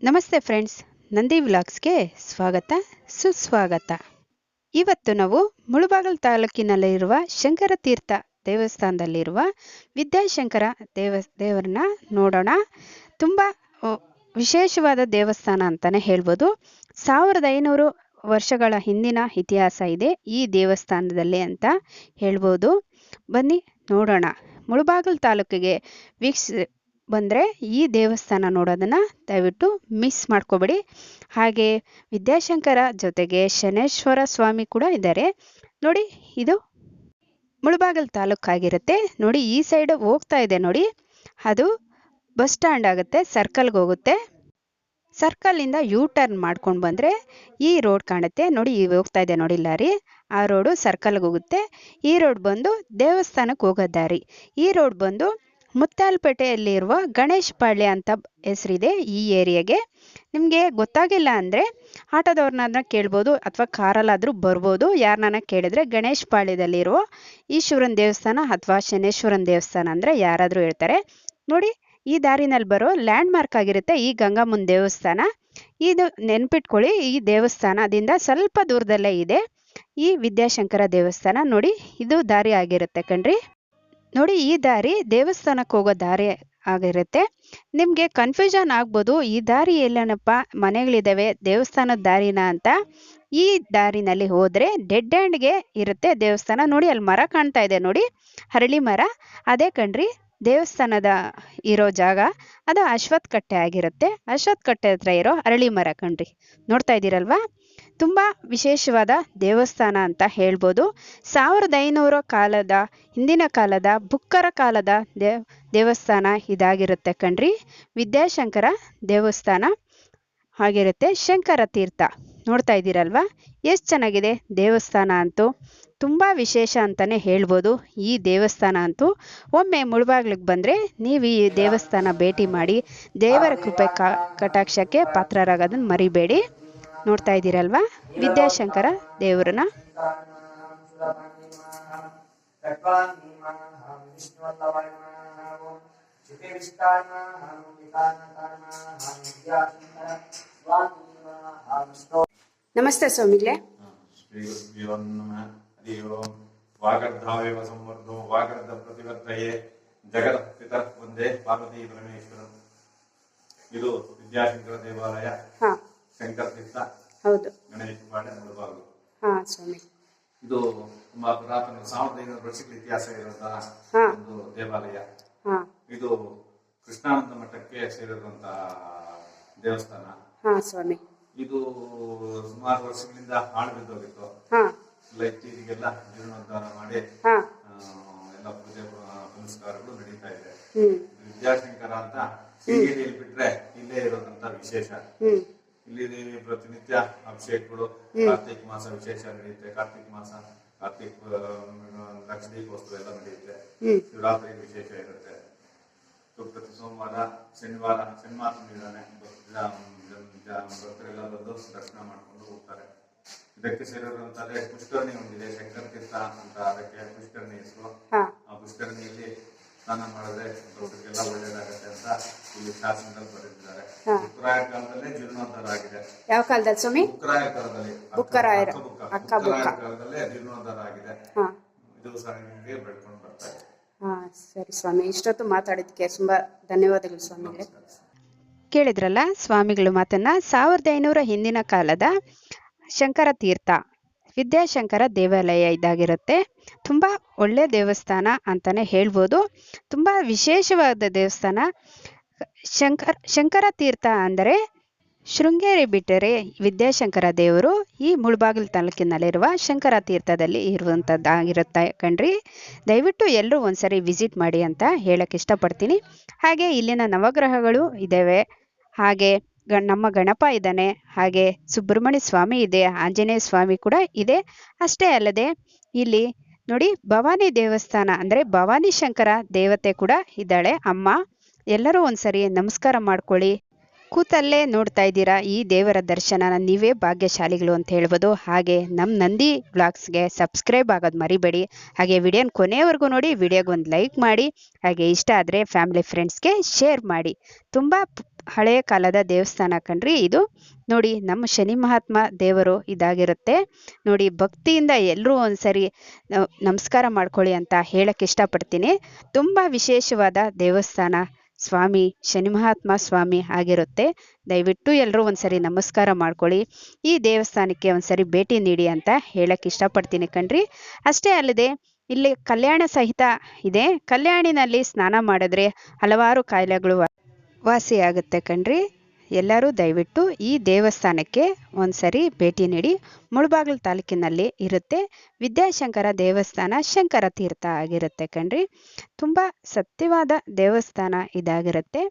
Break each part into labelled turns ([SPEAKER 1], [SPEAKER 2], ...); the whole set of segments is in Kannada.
[SPEAKER 1] ನಮಸ್ತೆ ಫ್ರೆಂಡ್ಸ್, ನಂದಿ ವ್ಲಾಗ್ಸ್ಗೆ ಸ್ವಾಗತ ಸುಸ್ವಾಗತ. ಇವತ್ತು ನಾವು ಮುಳಬಾಗಿಲು ತಾಲೂಕಿನಲ್ಲಿರುವ ಶಂಕರತೀರ್ಥ ದೇವಸ್ಥಾನದಲ್ಲಿರುವ ವಿದ್ಯಾಶಂಕರ ದೇವರನ್ನ ನೋಡೋಣ. ತುಂಬ ವಿಶೇಷವಾದ ದೇವಸ್ಥಾನ ಅಂತಲೇ ಹೇಳ್ಬೋದು. 1500 ವರ್ಷಗಳ ಹಿಂದಿನ ಇತಿಹಾಸ ಇದೆ ಈ ದೇವಸ್ಥಾನದಲ್ಲಿ ಅಂತ ಹೇಳ್ಬೋದು. ಬನ್ನಿ ನೋಡೋಣ. ಮುಳಬಾಗಿಲು ತಾಲೂಕಿಗೆ ಬಂದರೆ ಈ ದೇವಸ್ಥಾನ ನೋಡೋದನ್ನು ದಯವಿಟ್ಟು ಮಿಸ್ ಮಾಡ್ಕೋಬೇಡಿ. ಹಾಗೆ ವಿದ್ಯಾಶಂಕರ ಜೊತೆಗೆ ಶನೇಶ್ವರ ಸ್ವಾಮಿ ಕೂಡ ಇದ್ದಾರೆ ನೋಡಿ. ಇದು ಮುಳಬಾಗಿಲು ತಾಲೂಕಾಗಿರುತ್ತೆ ನೋಡಿ. ಈ ಸೈಡ್ ಹೋಗ್ತಾ ಇದೆ ನೋಡಿ, ಅದು ಬಸ್ ಸ್ಟ್ಯಾಂಡ್ ಆಗುತ್ತೆ. ಸರ್ಕಲ್ಗೆ ಹೋಗುತ್ತೆ. ಸರ್ಕಲಿಂದ ಯೂ ಟರ್ನ್ ಮಾಡ್ಕೊಂಡು ಬಂದರೆ ಈ ರೋಡ್ ಕಾಣುತ್ತೆ ನೋಡಿ. ಈ ಹೋಗ್ತಾ ಇದೆ ನೋಡಿ ಲಾರಿ, ಆ ರೋಡು ಸರ್ಕಲ್ಗೆ ಹೋಗುತ್ತೆ. ಈ ರೋಡ್ ಬಂದು ದೇವಸ್ಥಾನಕ್ಕೆ ಹೋಗೋ ದಾರಿ. ಈ ರೋಡ್ ಬಂದು ಮುತ್ತಾಲ್ಪೇಟೆಯಲ್ಲಿರುವ ಗಣೇಶ್ ಪಾಳ್ಯ ಅಂತ ಹೆಸರಿದೆ ಈ ಏರಿಯಾಗೆ. ನಿಮಗೆ ಗೊತ್ತಾಗಿಲ್ಲ ಅಂದರೆ ಆಟೋದವ್ರನ್ನ ಕೇಳ್ಬೋದು ಅಥವಾ ಕಾರಲ್ಲಾದರೂ ಬರ್ಬೋದು. ಯಾರನ್ನ ಕೇಳಿದ್ರೆ ಗಣೇಶ್ ಪಾಳ್ಯದಲ್ಲಿರುವ ಈಶ್ವರನ ದೇವಸ್ಥಾನ ಅಥವಾ ಶನೇಶ್ವರನ ದೇವಸ್ಥಾನ ಅಂದರೆ ಯಾರಾದರೂ ಹೇಳ್ತಾರೆ ನೋಡಿ. ಈ ದಾರಿನಲ್ಲಿ ಬರೋ ಲ್ಯಾಂಡ್ ಮಾರ್ಕ್ ಆಗಿರುತ್ತೆ ಈ ಗಂಗಮ್ಮನ ದೇವಸ್ಥಾನ. ಇದು ನೆನ್ಪಿಟ್ಕೊಳ್ಳಿ. ಈ ದೇವಸ್ಥಾನದಿಂದ ಸ್ವಲ್ಪ ದೂರದಲ್ಲೇ ಇದೆ ಈ ವಿದ್ಯಾಶಂಕರ ದೇವಸ್ಥಾನ ನೋಡಿ. ಇದು ದಾರಿ ಆಗಿರುತ್ತೆ ಕಣ್ರಿ ನೋಡಿ. ಈ ದಾರಿ ದೇವಸ್ಥಾನಕ್ಕೆ ಹೋಗೋ ದಾರಿ ಆಗಿರುತ್ತೆ. ನಿಮಗೆ ಕನ್ಫ್ಯೂಷನ್ ಆಗ್ಬೋದು, ಈ ದಾರಿ ಎಲ್ಲನಪ್ಪ, ಮನೆಗಳಿದ್ದಾವೆ, ದೇವಸ್ಥಾನದ ದಾರಿನ ಅಂತ. ಈ ದಾರಿನಲ್ಲಿ ಹೋದರೆ ಡೆಡ್ ಹ್ಯಾಂಡ್ಗೆ ಇರುತ್ತೆ ದೇವಸ್ಥಾನ ನೋಡಿ. ಅಲ್ಲಿ ಮರ ಕಾಣ್ತಾ ಇದೆ ನೋಡಿ, ಹರಳಿ ಮರ, ಅದೇ ಕಣ್ರಿ ದೇವಸ್ಥಾನದ ಇರೋ ಜಾಗ. ಅದು ಅಶ್ವತ್ಥ ಕಟ್ಟೆ ಆಗಿರುತ್ತೆ. ಅಶ್ವತ್ಥ ಕಟ್ಟೆ ಹತ್ರ ಇರೋ ಅರಳಿ ಮರ ಕಣ್ರಿ, ನೋಡ್ತಾ ಇದ್ದೀರಲ್ವಾ. ತುಂಬ ವಿಶೇಷವಾದ ದೇವಸ್ಥಾನ ಅಂತ ಹೇಳ್ಬೋದು. 1500 ಕಾಲದ ಹಿಂದಿನ ಕಾಲದ ಬುಕ್ಕರ ಕಾಲದ ದೇವಸ್ಥಾನ ಇದಾಗಿರುತ್ತೆ ಕಣ್ರಿ. ವಿದ್ಯಾಶಂಕರ ದೇವಸ್ಥಾನ ಆಗಿರುತ್ತೆ. ಶಂಕರ ತೀರ್ಥ ನೋಡ್ತಾ ಇದ್ದೀರಲ್ವಾ, ಎಷ್ಟು ಚೆನ್ನಾಗಿದೆ ದೇವಸ್ಥಾನ ಅಂತೂ. ತುಂಬ ವಿಶೇಷ ಅಂತಲೇ ಹೇಳ್ಬೋದು ಈ ದೇವಸ್ಥಾನ ಅಂತೂ. ಒಮ್ಮೆ ಮುಳಬಾಗಿಲಿಗೆ ಬಂದರೆ ನೀವು ಈ ದೇವಸ್ಥಾನ ಭೇಟಿ ಮಾಡಿ ದೇವರ ಕೃಪೆ ಕಟಾಕ್ಷಕ್ಕೆ ಪಾತ್ರರಾಗೋದನ್ನು ಮರಿಬೇಡಿ. ನೋಡ್ತಾ ಇದ್ದೀರಲ್ವಾ ವಿದ್ಯಾಶಂಕರ ದೇವರನ್ನ. ನಮಸ್ತೆ ಸ್ವಾಮಿಗಳೇ.
[SPEAKER 2] ವಾಗರ್ಧಾವೇವ ಸಂವರ್ಧೋ ವಾಗರ್ಧ ಪ್ರತಿವರ್ತಯೇ ಜಗತ್ ಪಿತಃ ಒಂದೇ ಪಾರ್ವತಿ ಪರಮೇಶ್ವರ. ಇದು ವಿದ್ಯಾಶಂಕರ ದೇವಾಲಯ, ಶಂಕರ ತೀರ್ಥ,
[SPEAKER 1] ಹೌದು,
[SPEAKER 2] ಗಣೇಶ ಪಾಳ್ಯ, ಮುಳಬಾಗಿಲು.
[SPEAKER 1] ಸ್ವಾಮಿ.
[SPEAKER 2] ಇದು ತುಂಬಾ ಪುರಾತನ 1500 ವರ್ಷಗಳ ಇತಿಹಾಸ ಇರುವಂತಹ ಒಂದು ದೇವಾಲಯ. ಇದು ಕೃಷ್ಣಾನಂದ ಮಠಕ್ಕೆ ಸೇರಿರುವಂತಹ ದೇವಸ್ಥಾನ ಸ್ವಾಮಿ. ಇದು ಸುಮಾರು ವರ್ಷಗಳಿಂದ ಹಾಳು ಬಿದ್ದೋಗಿತ್ತು. ಇತ್ತೀಚೆಗೆಲ್ಲ ಜೀರ್ಣೋದ್ಧಾರ ಮಾಡಿ ಎಲ್ಲ ಪೂಜೆ ಪುನಸ್ಕಾರಗಳು ನಡೀತಾ ಇದೆ. ವಿದ್ಯಾಶಂಕರ ಅಂತ ಶೃಂಗೇರಿಯಲ್ಲಿ ಬಿಟ್ರೆ ಇಲ್ಲೇ ಇರೋದಂತ ವಿಶೇಷ. ಇಲ್ಲಿ ಪ್ರತಿನಿತ್ಯ ಅಭಿಷೇಕಗಳು, ಕಾರ್ತಿಕ್ ಮಾಸ ವಿಶೇಷ ನಡೆಯುತ್ತೆ. ಕಾರ್ತಿಕ್ ಮಾಸ, ಕಾರ್ತಿಕ್ ಲಕ್ಷ ದೀಪೋತ್ಸವ ಎಲ್ಲ ನಡೆಯುತ್ತೆ. ಶಿವರಾತ್ರಿ ವಿಶೇಷ ಇರುತ್ತೆ. ಪ್ರತಿ ಸೋಮವಾರ, ಶನಿವಾರ ಶನಿಮಾತನಿದ್ದಾನೆ, ಭಕ್ತರೆಲ್ಲ ಬಂದು ದರ್ಶನ ಮಾಡ್ಕೊಂಡು ಹೋಗ್ತಾರೆ. ಇದಕ್ಕೆ ಸೇರಿರುವಂತಂದ್ರೆ ಪುಷ್ಕರಣಿ ಒಂದಿದೆ, ಶಂಕರ ತೀರ್ಥ ಅಂತ, ಅದಕ್ಕೆ ಪುಷ್ಕರಣಿ ಹೆಸರು. ಆ ಪುಷ್ಕರಣಿಯಲ್ಲಿ ಸ್ನಾನ ಮಾಡಿದ್ರೆ ಭಕ್ತರಿಗೆಲ್ಲ ಒಳ್ಳೇದಾಗತ್ತೆ ಅಂತ ಇಲ್ಲಿ ಶಾಸನದಲ್ಲಿ ಬರೆದಿದ್ದಾರೆ. ಬುಕ್ಕರಾಯ ಕಾಲದಲ್ಲೇ ಜೀರ್ಣೋದ್ಧಾರ ಆಗಿದೆ.
[SPEAKER 1] ಯಾವ ಕಾಲದಲ್ಲಿ ಸ್ವಾಮಿ?
[SPEAKER 2] ಬುಕ್ಕರಾಯ ಕಾಲದಲ್ಲಿ,
[SPEAKER 1] ಬುಕ್ಕರಾಯ
[SPEAKER 2] ಕಾಲದಲ್ಲೇ ಜೀರ್ಣೋದ್ಧಾರ ಆಗಿದೆ. ಇದು ಸಹ ನಿಮಗೆ ಬೆಳ್ಕೊಂಡು ಬರ್ತಾ ಇದೆ.
[SPEAKER 1] ಸರಿ ಸ್ವಾಮಿ, ಇಷ್ಟೊತ್ತು ಮಾತಾಡಿದ್ದಕ್ಕೆ ತುಂಬಾ ಧನ್ಯವಾದಗಳು ಸ್ವಾಮಿಗಳೇ. ಕೇಳಿದ್ರಲ್ಲ ಸ್ವಾಮಿಗಳು ಮಾತನ್ನ. 1500 ಹಿಂದಿನ ಕಾಲದ ಶಂಕರ ತೀರ್ಥ ವಿದ್ಯಾಶಂಕರ ದೇವಾಲಯ ಇದಾಗಿರುತ್ತೆ. ತುಂಬ ಒಳ್ಳೆ ದೇವಸ್ಥಾನ ಅಂತಲೇ ಹೇಳ್ಬೋದು. ತುಂಬ ವಿಶೇಷವಾದ ದೇವಸ್ಥಾನ. ಶಂಕರ ತೀರ್ಥ ಅಂದರೆ ಶೃಂಗೇರಿ ಬಿಟ್ಟರೆ ವಿದ್ಯಾಶಂಕರ ದೇವರು ಈ ಮುಳಬಾಗಿಲು ತಾಲೂಕಿನಲ್ಲಿರುವ ಶಂಕರ ತೀರ್ಥದಲ್ಲಿ ಇರುವಂಥದ್ದಾಗಿರುತ್ತೆ ಕಣ್ರಿ. ದಯವಿಟ್ಟು ಎಲ್ಲರೂ ಒಂದ್ಸರಿ ವಿಸಿಟ್ ಮಾಡಿ ಅಂತ ಹೇಳಕ್ಕೆ ಇಷ್ಟಪಡ್ತೀನಿ. ಹಾಗೆ ಇಲ್ಲಿನ ನವಗ್ರಹಗಳು ಇದ್ದಾವೆ. ಹಾಗೆ ನಮ್ಮ ಗಣಪ ಇದ್ದಾನೆ, ಹಾಗೆ ಸುಬ್ರಹ್ಮಣ್ಯ ಸ್ವಾಮಿ ಇದೆ, ಆಂಜನೇಯ ಸ್ವಾಮಿ ಕೂಡ ಇದೆ. ಅಷ್ಟೇ ಅಲ್ಲದೆ ಇಲ್ಲಿ ನೋಡಿ ಭವಾನಿ ದೇವಸ್ಥಾನ ಅಂದರೆ ಭವಾನಿ ಶಂಕರ ದೇವತೆ ಕೂಡ ಇದ್ದಾಳೆ ಅಮ್ಮ. ಎಲ್ಲರೂ ಒಂದ್ಸರಿ ನಮಸ್ಕಾರ ಮಾಡ್ಕೊಳ್ಳಿ. ಕೂತಲ್ಲೇ ನೋಡ್ತಾ ಇದ್ದೀರಾ ಈ ದೇವರ ದರ್ಶನ, ನೀವೇ ಭಾಗ್ಯಶಾಲಿಗಳು ಅಂತ ಹೇಳ್ಬೋದು. ಹಾಗೆ ನಮ್ಮ ನಂದಿ ವ್ಲಾಗ್ಸ್ಗೆ ಸಬ್ಸ್ಕ್ರೈಬ್ ಆಗೋದು ಮರಿಬೇಡಿ. ಹಾಗೆ ವಿಡಿಯೋನ ಕೊನೆವರೆಗೂ ನೋಡಿ, ವಿಡಿಯೋಗೊಂದು ಲೈಕ್ ಮಾಡಿ, ಹಾಗೆ ಇಷ್ಟ ಆದರೆ ಫ್ಯಾಮಿಲಿ ಫ್ರೆಂಡ್ಸ್ಗೆ ಶೇರ್ ಮಾಡಿ. ತುಂಬ ಹಳೆಯ ಕಾಲದ ದೇವಸ್ಥಾನ ಕಣ್ರಿ ಇದು. ನೋಡಿ, ನಮ್ಮ ಶನಿ ಮಹಾತ್ಮ ದೇವರು ಇದಾಗಿರುತ್ತೆ ನೋಡಿ. ಭಕ್ತಿಯಿಂದ ಎಲ್ಲರೂ ಒಂದ್ಸರಿ ನಮಸ್ಕಾರ ಮಾಡ್ಕೊಳ್ಳಿ ಅಂತ ಹೇಳಕ್ಕೆ ಇಷ್ಟಪಡ್ತೀನಿ. ತುಂಬ ವಿಶೇಷವಾದ ದೇವಸ್ಥಾನ, ಸ್ವಾಮಿ ಶನಿ ಮಹಾತ್ಮ ಸ್ವಾಮಿ ಆಗಿರುತ್ತೆ. ದಯವಿಟ್ಟು ಎಲ್ಲರೂ ಒಂದ್ಸರಿ ನಮಸ್ಕಾರ ಮಾಡ್ಕೊಳ್ಳಿ, ಈ ದೇವಸ್ಥಾನಕ್ಕೆ ಒಂದ್ಸರಿ ಭೇಟಿ ನೀಡಿ ಅಂತ ಹೇಳಕ್ಕೆ ಇಷ್ಟಪಡ್ತೀನಿ ಕಣ್ರಿ. ಅಷ್ಟೇ ಅಲ್ಲದೆ ಇಲ್ಲಿ ಕಲ್ಯಾಣ ಸಹಿತ ಇದೆ. ಕಲ್ಯಾಣಿನಲ್ಲಿ ಸ್ನಾನ ಮಾಡಿದ್ರೆ ಹಲವಾರು ಕಾಯಿಲೆಗಳು ವಾಸಿಯಾಗುತ್ತೆ ಕಣ್ರಿ. ಎಲ್ಲರೂ ದಯವಿಟ್ಟು ಈ ದೇವಸ್ಥಾನಕ್ಕೆ ಒಂದ್ಸರಿ ಭೇಟಿ ನೀಡಿ. ಮುಳಬಾಗಿಲು ತಾಲೂಕಿನಲ್ಲಿ ಇರುತ್ತೆ. ವಿದ್ಯಾಶಂಕರ ದೇವಸ್ಥಾನ ಶಂಕರ ತೀರ್ಥ ಆಗಿರುತ್ತೆ ಕಣ್ರಿ. ತುಂಬ ಸತ್ಯವಾದ ದೇವಸ್ಥಾನ ಇದಾಗಿರುತ್ತೆ.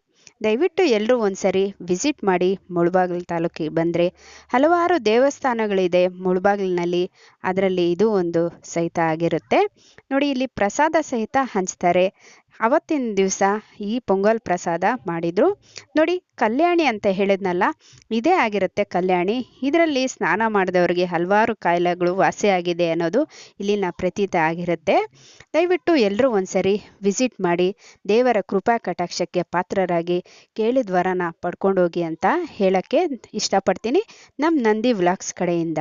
[SPEAKER 1] ದಯವಿಟ್ಟು ಎಲ್ಲರೂ ಒಂದ್ಸರಿ ವಿಸಿಟ್ ಮಾಡಿ. ಮುಳಬಾಗಿಲು ತಾಲೂಕಿಗೆ ಬಂದರೆ ಹಲವಾರು ದೇವಸ್ಥಾನಗಳಿದೆ ಮುಳಬಾಗಿಲಿನಲ್ಲಿ, ಅದರಲ್ಲಿ ಇದು ಒಂದು ಸಹಿತ ಆಗಿರುತ್ತೆ ನೋಡಿ. ಇಲ್ಲಿ ಪ್ರಸಾದ ಸಹಿತ ಹಂಚ್ತಾರೆ. ಅವತ್ತಿನ ದಿವಸ ಈ ಪೊಂಗಲ್ ಪ್ರಸಾದ ಮಾಡಿದ್ರು ನೋಡಿ. ಕಲ್ಯಾಣಿ ಅಂತ ಹೇಳಿದ್ನಲ್ಲ, ಇದೇ ಆಗಿರುತ್ತೆ ಕಲ್ಯಾಣಿ. ಇದರಲ್ಲಿ ಸ್ನಾನ ಮಾಡಿದವರಿಗೆ ಹಲವಾರು ಕಾಯಿಲೆಗಳು ವಾಸಿಯಾಗಿದೆ ಅನ್ನೋದು ಇಲ್ಲಿನ ಪ್ರತೀತ ಆಗಿರುತ್ತೆ. ದಯವಿಟ್ಟು ಎಲ್ಲರೂ ಒಂದ್ಸರಿ ವಿಸಿಟ್ ಮಾಡಿ, ದೇವರ ಕೃಪಾ ಕಟಾಕ್ಷಕ್ಕೆ ಪಾತ್ರರಾಗಿ ಕೇಳಿದ ವರನ ಪಡ್ಕೊಂಡೋಗಿ ಅಂತ ಹೇಳಕ್ಕೆ ಇಷ್ಟಪಡ್ತೀನಿ ನಮ್ಮ ನಂದಿ ವ್ಲಾಗ್ಸ್ ಕಡೆಯಿಂದ.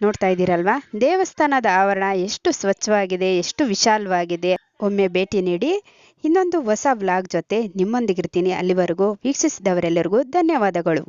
[SPEAKER 1] ನೋಡ್ತಾ ಇದ್ದೀರಲ್ವಾ, ದೇವಸ್ಥಾನದ ಆವರಣ ಎಷ್ಟು ಸ್ವಚ್ಛವಾಗಿದೆ, ಎಷ್ಟು ವಿಶಾಲವಾಗಿದೆ. ಒಮ್ಮೆ ಭೇಟಿ ನೀಡಿ. ಇನ್ನೊಂದು ಹೊಸ ವ್ಲಾಗ್ ಜೊತೆ ನಿಮ್ಮೊಂದಿಗಿರ್ತೀನಿ. ಅಲ್ಲಿವರೆಗೂ ವೀಕ್ಷಿಸಿದವರೆಲ್ಲರಿಗೂ ಧನ್ಯವಾದಗಳು.